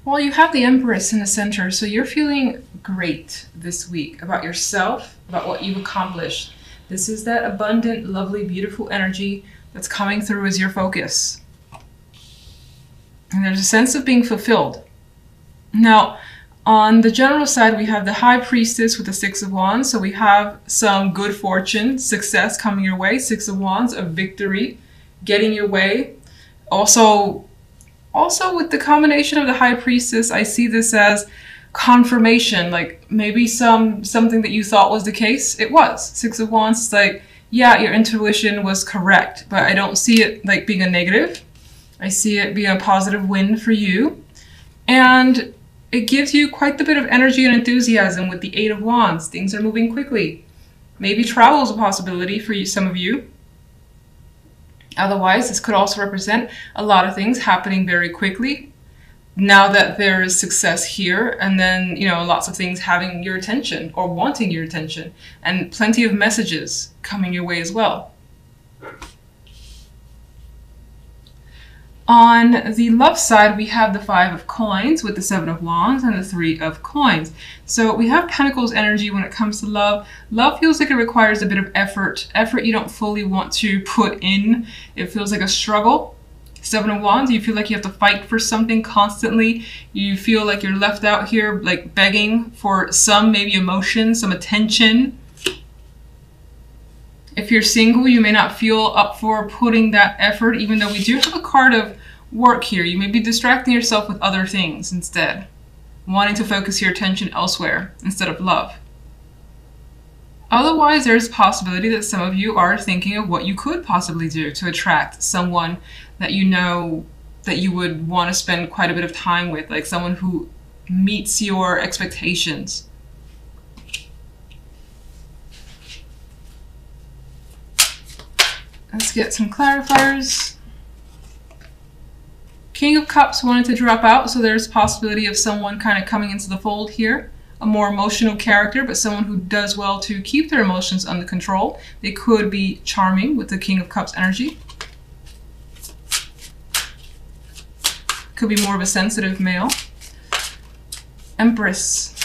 Well, you have the Empress in the center, so you're feeling great this week about yourself, about what you've accomplished. This is that abundant, lovely, beautiful energy that's coming through as your focus. And there's a sense of being fulfilled. Now, on the general side, we have the High Priestess with the Six of Wands. So we have some good fortune, success coming your way. Six of Wands, a victory, getting your way. Also with the combination of the High Priestess, I see this as confirmation. Like maybe something that you thought was the case, it was. Six of Wands is like, yeah, your intuition was correct, but I don't see it like being a negative. I see it being a positive win for you. And it gives you quite a bit of energy and enthusiasm with the Eight of Wands. Things are moving quickly. Maybe travel is a possibility for you, some of you. Otherwise, this could also represent a lot of things happening very quickly now that there is success here, and then, you know, lots of things having your attention or wanting your attention, and plenty of messages coming your way as well. On the love side, we have the Five of Coins with the Seven of Wands and the Three of Coins. So we have Pentacles energy when it comes to love. Love feels like it requires a bit of effort. Effort you don't fully want to put in. It feels like a struggle. Seven of Wands, you feel like you have to fight for something constantly. You feel like you're left out here like begging for some maybe emotion, some attention. If you're single, you may not feel up for putting that effort, even though we do have a card of work here. You may be distracting yourself with other things instead, wanting to focus your attention elsewhere instead of love. Otherwise, there's a possibility that some of you are thinking of what you could possibly do to attract someone that you know that you would want to spend quite a bit of time with, like someone who meets your expectations. Let's get some clarifiers. King of Cups wanted to drop out, so there's a possibility of someone kind of coming into the fold here. A more emotional character, but someone who does well to keep their emotions under control. They could be charming with the King of Cups energy. Could be more of a sensitive male. Empress.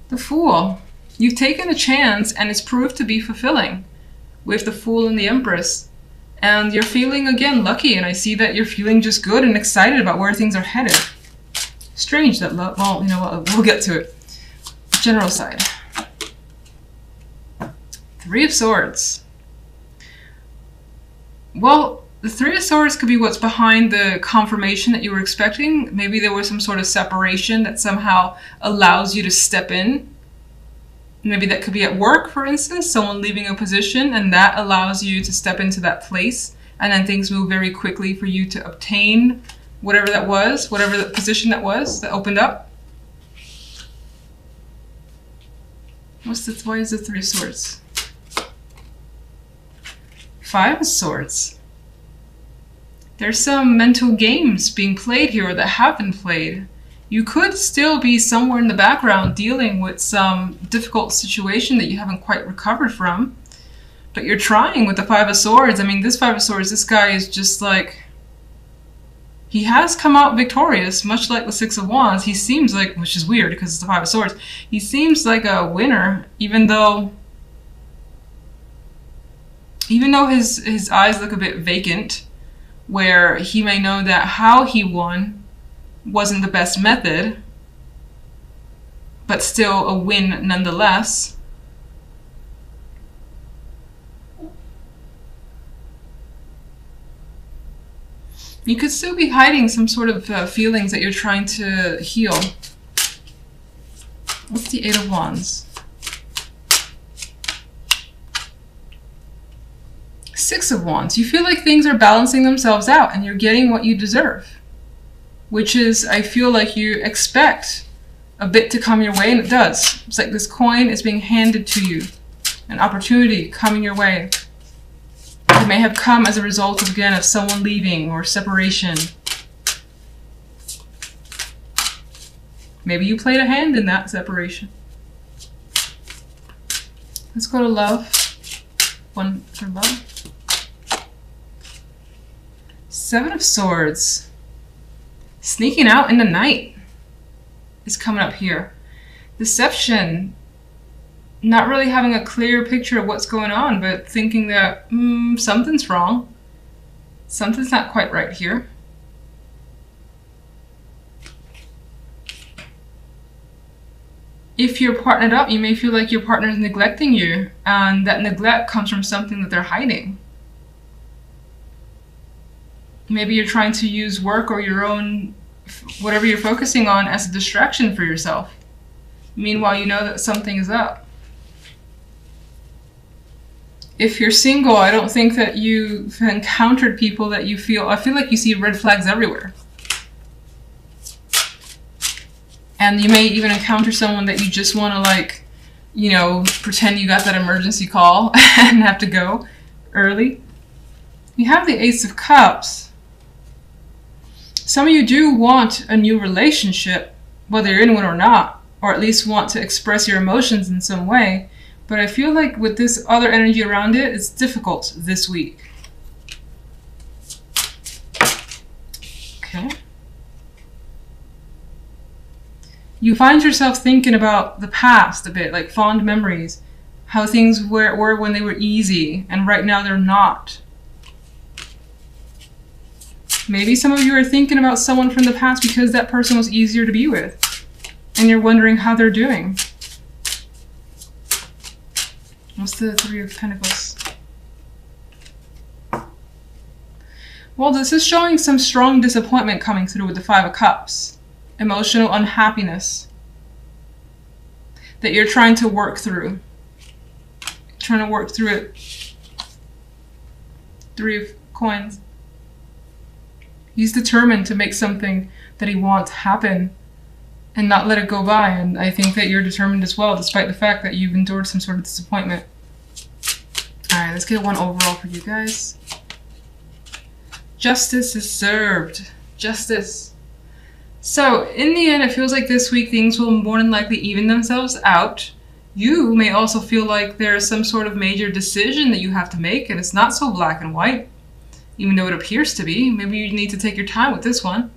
The Fool. You've taken a chance and it's proved to be fulfilling with the Fool and the Empress. And you're feeling, again, lucky, and I see that you're feeling just good and excited about where things are headed. Strange that love, well, you know what, we'll get to it. General side. Three of Swords. Well, the Three of Swords could be what's behind the confirmation that you were expecting. Maybe there was some sort of separation that somehow allows you to step in. Maybe that could be at work, for instance, someone leaving a position, and that allows you to step into that place, and then things move very quickly for you to obtain whatever that was, whatever the position that was that opened up. Why is the Three of Swords? Five of Swords. There's some mental games being played here, or that have been played. You could still be somewhere in the background dealing with some difficult situation that you haven't quite recovered from. But you're trying with the Five of Swords. I mean, this Five of Swords, this guy is just like... he has come out victorious, much like the Six of Wands. He seems like, which is weird because it's the Five of Swords, he seems like a winner, even though his eyes look a bit vacant, where he may know that how he won wasn't the best method, but still a win nonetheless. You could still be hiding some sort of feelings that you're trying to heal. What's the Eight of Wands? Six of Wands. You feel like things are balancing themselves out and you're getting what you deserve. Which is, I feel like you expect a bit to come your way, and it does. It's like this coin is being handed to you. An opportunity coming your way. It may have come as a result of, again, of someone leaving or separation. Maybe you played a hand in that separation. Let's go to love. One for love. Seven of Swords. Sneaking out in the night is coming up here. Deception. Not really having a clear picture of what's going on, but thinking that something's wrong. Something's not quite right here. If you're partnered up, you may feel like your partner is neglecting you, and that neglect comes from something that they're hiding. Maybe you're trying to use work or your own, whatever you're focusing on, as a distraction for yourself. Meanwhile, you know that something is up. If you're single, I don't think that you've encountered people that you feel, I feel like you see red flags everywhere. And you may even encounter someone that you just want to, like, you know, pretend you got that emergency call and have to go early. You have the Ace of Cups. Some of you do want a new relationship, whether you're in one or not, or at least want to express your emotions in some way. But I feel like with this other energy around it, it's difficult this week. Okay. You find yourself thinking about the past a bit, like fond memories, how things were when they were easy, and right now they're not. Maybe some of you are thinking about someone from the past because that person was easier to be with, and you're wondering how they're doing. What's the Three of Pentacles? Well, this is showing some strong disappointment coming through with the Five of Cups. Emotional unhappiness that you're trying to work through. Trying to work through it. Three of Coins. He's determined to make something that he wants happen and not let it go by. And I think that you're determined as well, despite the fact that you've endured some sort of disappointment. Alright, let's get one overall for you guys. Justice is served. Justice. So, in the end, it feels like this week things will more than likely even themselves out. You may also feel like there's some sort of major decision that you have to make, and it's not so black and white, even though it appears to be. Maybe you need to take your time with this one.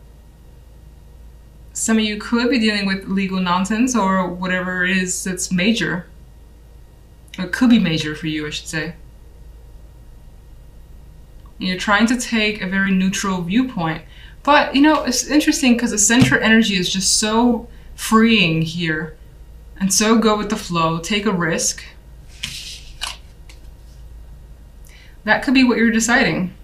Some of you could be dealing with legal nonsense or whatever it is that's major. Or it could be major for you, I should say. And you're trying to take a very neutral viewpoint. But, you know, it's interesting because the center energy is just so freeing here. And so go with the flow. Take a risk. That could be what you're deciding.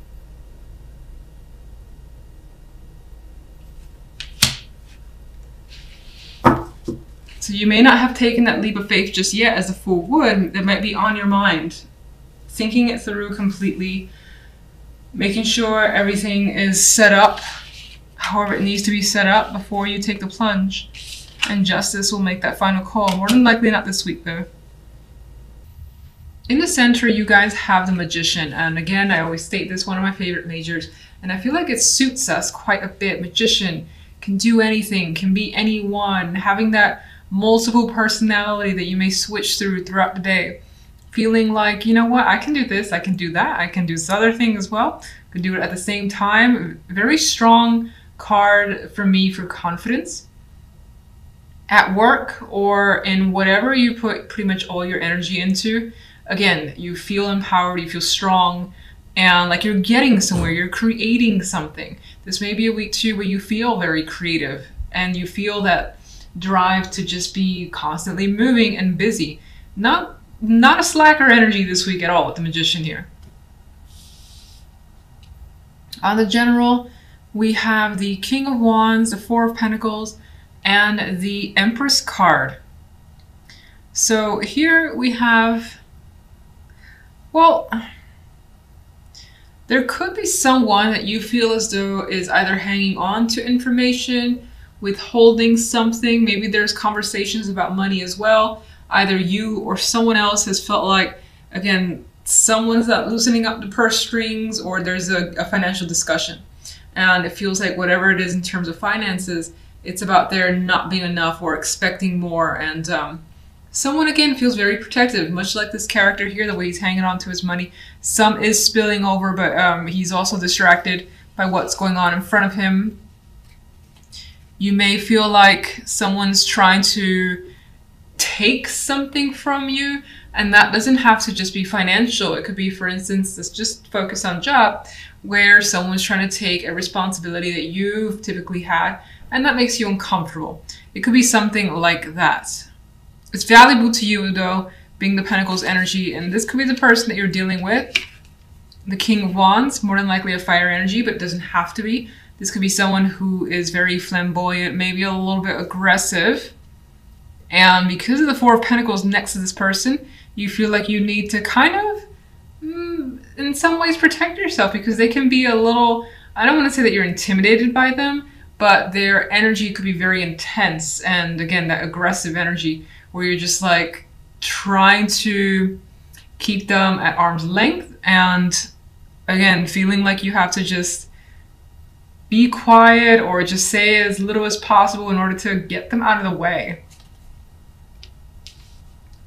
So you may not have taken that leap of faith just yet as the Fool would. It might be on your mind. Thinking it through completely. Making sure everything is set up however it needs to be set up before you take the plunge. And justice will make that final call. More than likely not this week though. In the center, you guys have the Magician. And again, I always state this, one of my favorite majors. And I feel like it suits us quite a bit. Magician can do anything, can be anyone. Having that multiple personality that you may switch throughout the day. Feeling like, you know what, I can do this, I can do that, I can do this other thing as well. I can do it at the same time. Very strong card for me for confidence. At work or in whatever you put pretty much all your energy into. Again, you feel empowered, you feel strong, and like you're getting somewhere, you're creating something. This may be a week too where you feel very creative and you feel that drive to just be constantly moving and busy. Not a slacker energy this week at all with the Magician here. On the general, we have the King of Wands, the Four of Pentacles, and the Empress card. So here we have, well, there could be someone that you feel as though is either hanging on to information, withholding something. Maybe there's conversations about money as well. Either you or someone else has felt like, again, someone's not loosening up the purse strings, or there's a financial discussion. And it feels like whatever it is in terms of finances, it's about there not being enough or expecting more. And someone, again, feels very protective, much like this character here, the way he's hanging on to his money. Some is spilling over, but he's also distracted by what's going on in front of him. You may feel like someone's trying to take something from you, and that doesn't have to just be financial. It could be, for instance, let's just focus on job, where someone's trying to take a responsibility that you've typically had, and that makes you uncomfortable. It could be something like that. It's valuable to you, though, being the Pentacles energy, and this could be the person that you're dealing with. The King of Wands, more than likely a fire energy, but it doesn't have to be. This could be someone who is very flamboyant, maybe a little bit aggressive. And because of the Four of Pentacles next to this person, you feel like you need to kind of, in some ways, protect yourself, because they can be a little, I don't want to say that you're intimidated by them, but their energy could be very intense. And again, that aggressive energy where you're just like trying to keep them at arm's length. And again, feeling like you have to just be quiet or just say as little as possible in order to get them out of the way.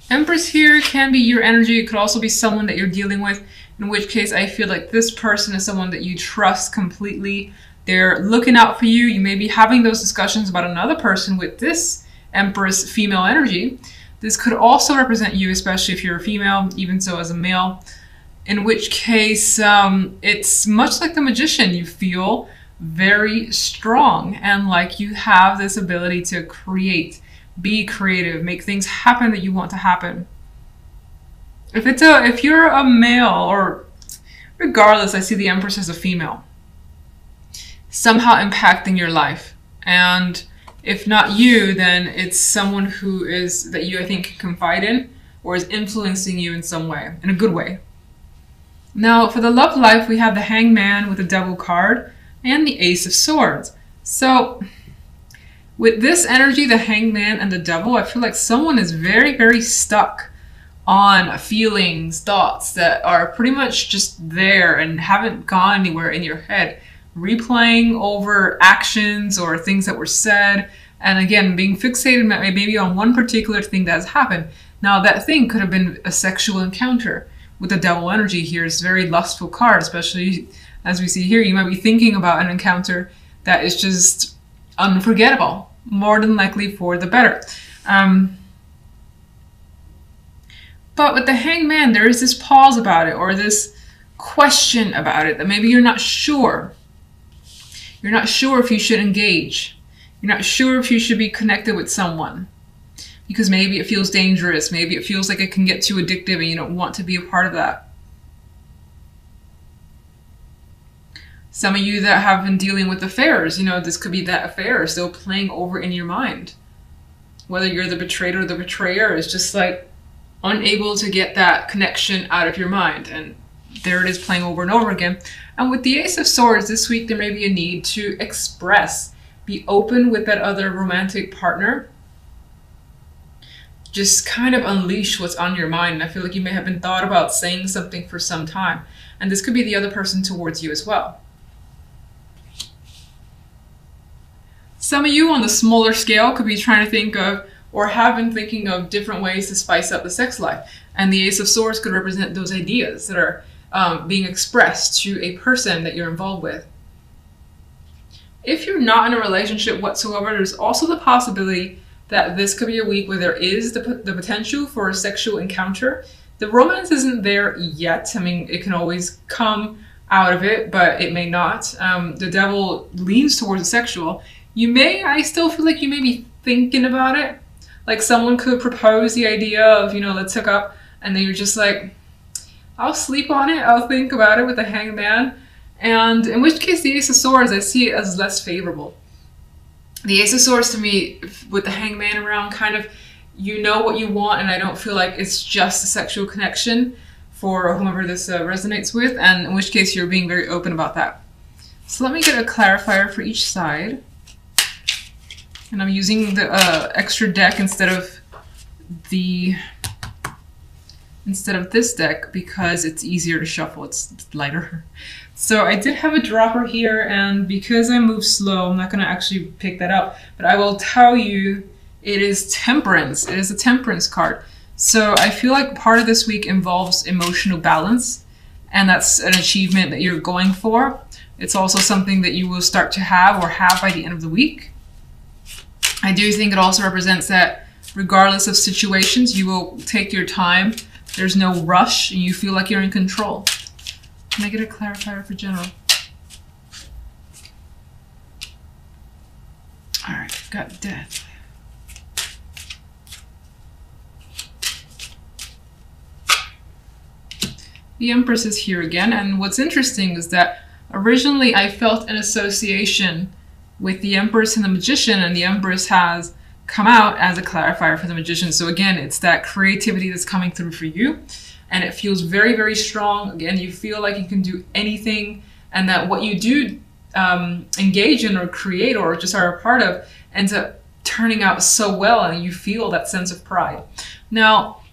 Empress here can be your energy. It could also be someone that you're dealing with, in which case I feel like this person is someone that you trust completely. They're looking out for you. You may be having those discussions about another person with this Empress female energy. This could also represent you, especially if you're a female, even so as a male, in which case it's much like the Magician. You feel very strong and like you have this ability to create, be creative, make things happen that you want to happen. If you're a male, or regardless, I see the Empress as a female, somehow impacting your life. And if not you, then it's someone who is, that you I think can confide in, or is influencing you in some way, in a good way. Now for the love life, we have the Hangman with the Devil card and the Ace of Swords. So with this energy, the Hangman and the Devil, I feel like someone is very, very stuck on feelings, thoughts that are pretty much just there and haven't gone anywhere in your head. Replaying over actions or things that were said. And again, being fixated maybe on one particular thing that has happened. Now that thing could have been a sexual encounter. With the Devil energy here, it's a very lustful card, especially as we see here. You might be thinking about an encounter that is just unforgettable, more than likely for the better. But with the Hangman, there is this pause about it, or this question about it, that maybe you're not sure. You're not sure if you should engage. You're not sure if you should be connected with someone. Because maybe it feels dangerous. Maybe it feels like it can get too addictive and you don't want to be a part of that. Some of you that have been dealing with affairs, you know, this could be that affair still playing over in your mind. Whether you're the betrayed or the betrayer, is just like unable to get that connection out of your mind. And there it is playing over and over again. And with the Ace of Swords this week, there may be a need to express, be open with that other romantic partner. Just kind of unleash what's on your mind. And I feel like you may have been thought about saying something for some time. And this could be the other person towards you as well. Some of you on the smaller scale could be trying to think of, or have been thinking of, different ways to spice up the sex life. And the Ace of Swords could represent those ideas that are being expressed to a person that you're involved with. If you're not in a relationship whatsoever, there's also the possibility that this could be a week where there is the potential for a sexual encounter. The romance isn't there yet. I mean, it can always come out of it, but it may not. The Devil leans towards the sexual. I still feel like you may be thinking about it. Like someone could propose the idea of, you know, let's hook up, and then you're just like, I'll sleep on it, I'll think about it with the Hangman. And in which case the Ace of Swords, I see it as less favorable. The Ace of Swords to me, with the Hangman around, kind of, you know what you want, and I don't feel like it's just a sexual connection for whomever this resonates with, and in which case you're being very open about that. So let me get a clarifier for each side. And I'm using the extra deck instead of this deck because it's easier to shuffle, it's lighter. So I did have a dropper here, and because I move slow, I'm not going to actually pick that up, but I will tell you it is Temperance. It is a Temperance card. So I feel like part of this week involves emotional balance, and that's an achievement that you're going for. It's also something that you will start to have or have by the end of the week. I do think it also represents that regardless of situations, you will take your time. There's no rush and you feel like you're in control. Can I get a clarifier for general? All right, got death. The Empress is here again, and what's interesting is that originally I felt an association with the Empress and the Magician, and the Empress has come out as a clarifier for the Magician. So again, it's that creativity that's coming through for you, and it feels very, very strong. Again, you feel like you can do anything, and that what you do engage in or create or just are a part of ends up turning out so well, and you feel that sense of pride. Now,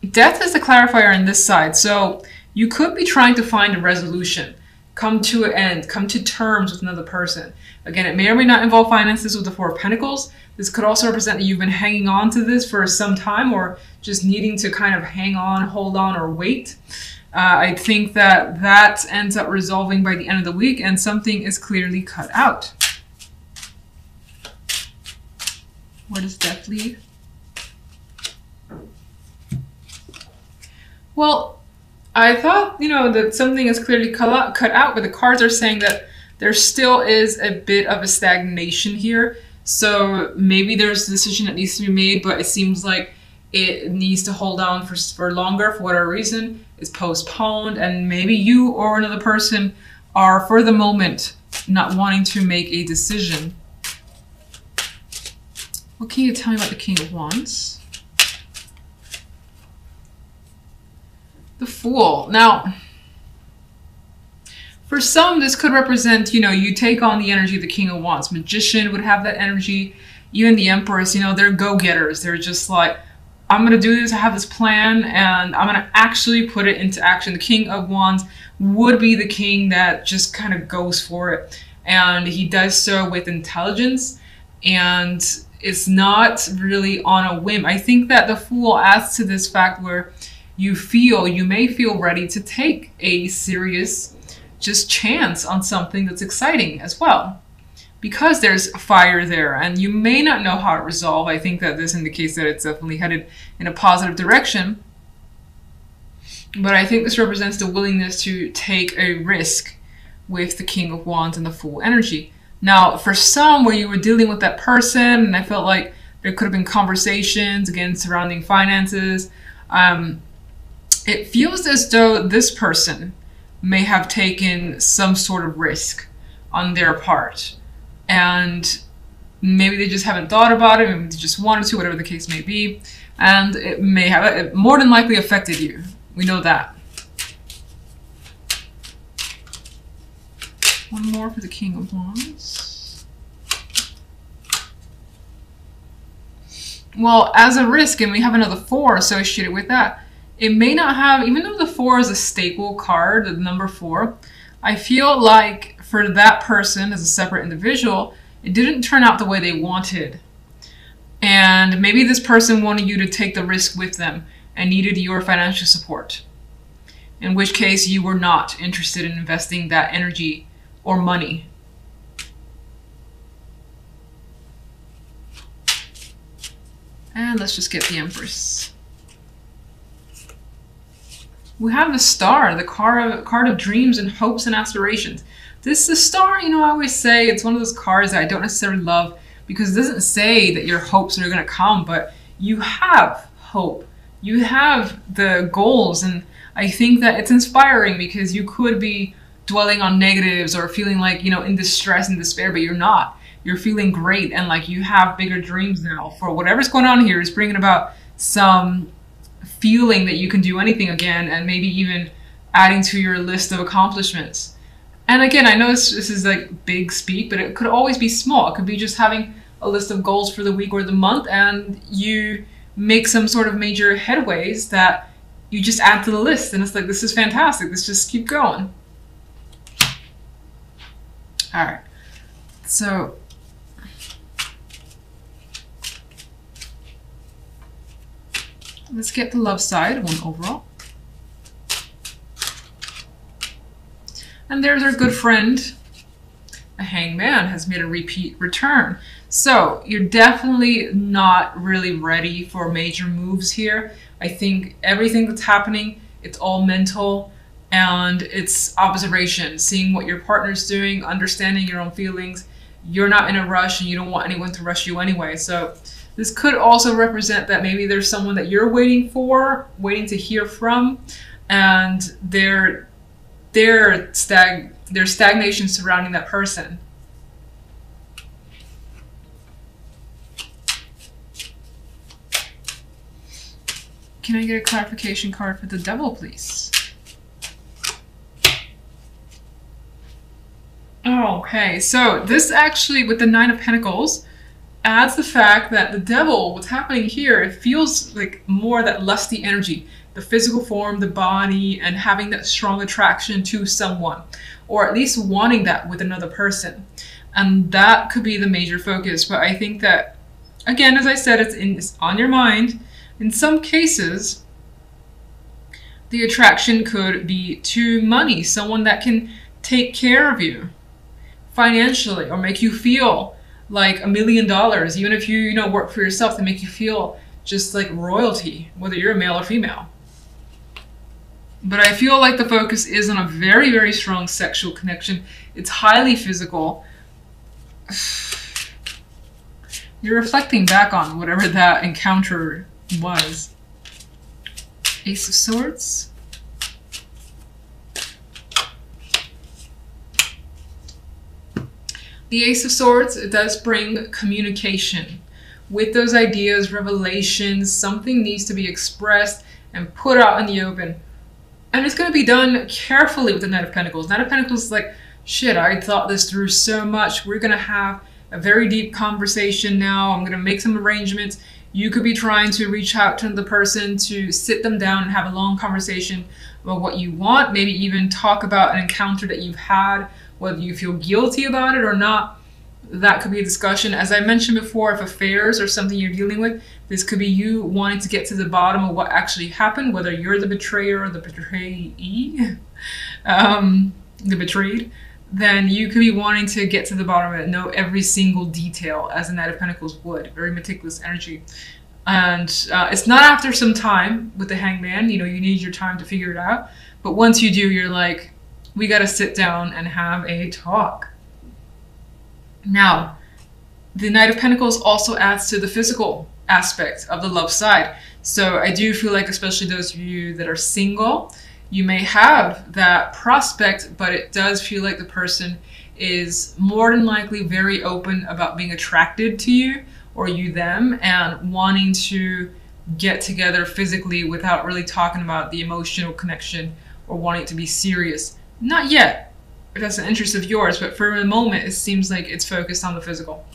death is the clarifier on this side, so you could be trying to find a resolution, come to an end, come to terms with another person. Again, it may or may not involve finances with the Four of Pentacles. This could also represent that you've been hanging on to this for some time, or just needing to kind of hang on, hold on, or wait. I think that that ends up resolving by the end of the week, and something is clearly cut out. Where does death lead? Well, I thought, that something is clearly cut out, but the cards are saying that there still is a bit of a stagnation here. So maybe there's a decision that needs to be made, but it seems like it needs to hold on for longer for whatever reason. It's postponed, and maybe you or another person are, for the moment, not wanting to make a decision. What can you tell me about the King of Wands? The Fool. Now, for some, this could represent, you take on the energy of the King of Wands. Magician would have that energy. Even the Empress, they're go-getters. They're just like, I'm going to do this. I have this plan, and I'm going to actually put it into action. The King of Wands would be the king that just kind of goes for it. And he does so with intelligence, and it's not really on a whim. I think that the Fool adds to this fact where you may feel ready to take a serious just chance on something that's exciting as well, because there's fire there, and you may not know how to resolve. I think that this indicates that it's definitely headed in a positive direction, but I think this represents the willingness to take a risk with the King of Wands and the Fool energy. Now, for some, where you were dealing with that person, and I felt like there could have been conversations, again, surrounding finances, it feels as though this person may have taken some sort of risk on their part. And maybe they just haven't thought about it, maybe they just wanted to, whatever the case may be. And it may have, it more than likely affected you. We know that. One more for the King of Wands. Well, as a risk, and we have another 4 associated with that, it may not have, even though the 4 is a staple card, the number 4, I feel like for that person as a separate individual, it didn't turn out the way they wanted. And maybe this person wanted you to take the risk with them and needed your financial support. In which case you were not interested in investing that energy or money. And let's just get the Empress. We have the Star, the card of dreams and hopes and aspirations. This, the Star, I always say it's one of those cards that I don't necessarily love, because it doesn't say that your hopes are going to come, but you have hope. You have the goals, and I think that it's inspiring, because you could be dwelling on negatives or feeling like, in distress and despair, but you're not. You're feeling great, and like you have bigger dreams now for whatever's going on here is bringing about some feeling that you can do anything again, and maybe even adding to your list of accomplishments. And again, I know this is like big speak, but it could always be small. It could be just having a list of goals for the week or the month, and you make some sort of major headways that you just add to the list, and it's like, this is fantastic, let's just keep going. All right, so let's get the love side, 1 overall. And there's our good friend. a hangman has made a repeat return. So you're definitely not really ready for major moves here. I think everything that's happening, it's all mental and it's observation, seeing what your partner's doing, understanding your own feelings. You're not in a rush and you don't want anyone to rush you anyway. So this could also represent that maybe there's someone that you're waiting to hear from, and there's stagnation surrounding that person. Can I get a clarification card for the devil, please? Okay, so this actually, with the Nine of Pentacles, adds the fact that the devil, what's happening here, it feels like more that lusty energy, the physical form, the body, and having that strong attraction to someone, or at least wanting that with another person. And that could be the major focus. But I think that, again, as I said, it's on your mind. In some cases, the attraction could be to money, someone that can take care of you financially or make you feel like $1 million, even if you work for yourself, to make you feel just like royalty, whether you're a male or female. But I feel like the focus is on a very, very strong sexual connection. It's highly physical. You're reflecting back on whatever that encounter was. Ace of Swords. The Ace of Swords, it does bring communication. With those ideas, revelations, something needs to be expressed and put out in the open. And it's going to be done carefully with the Knight of Pentacles. Knight of Pentacles is like, shit, I thought this through so much. We're going to have a very deep conversation now. I'm going to make some arrangements. You could be trying to reach out to the person to sit them down and have a long conversation about what you want. Maybe even talk about an encounter that you've had, whether you feel guilty about it or not. That could be a discussion. As I mentioned before, if affairs are something you're dealing with, this could be you wanting to get to the bottom of what actually happened, whether you're the betrayer or the betrayee, the betrayed, then you could be wanting to get to the bottom of it, know every single detail, as the Knight of Pentacles would. Very meticulous energy. And it's not after some time with the Hangman, you need your time to figure it out. But once you do, you're like, we got to sit down and have a talk. Now, the Knight of Pentacles also adds to the physical aspect of the love side. So I do feel like, especially those of you that are single, you may have that prospect, but it does feel like the person is more than likely very open about being attracted to you or you them, and wanting to get together physically without really talking about the emotional connection or wanting it to be serious. Not yet, if that's an interest of yours, but for a moment it seems like it's focused on the physical.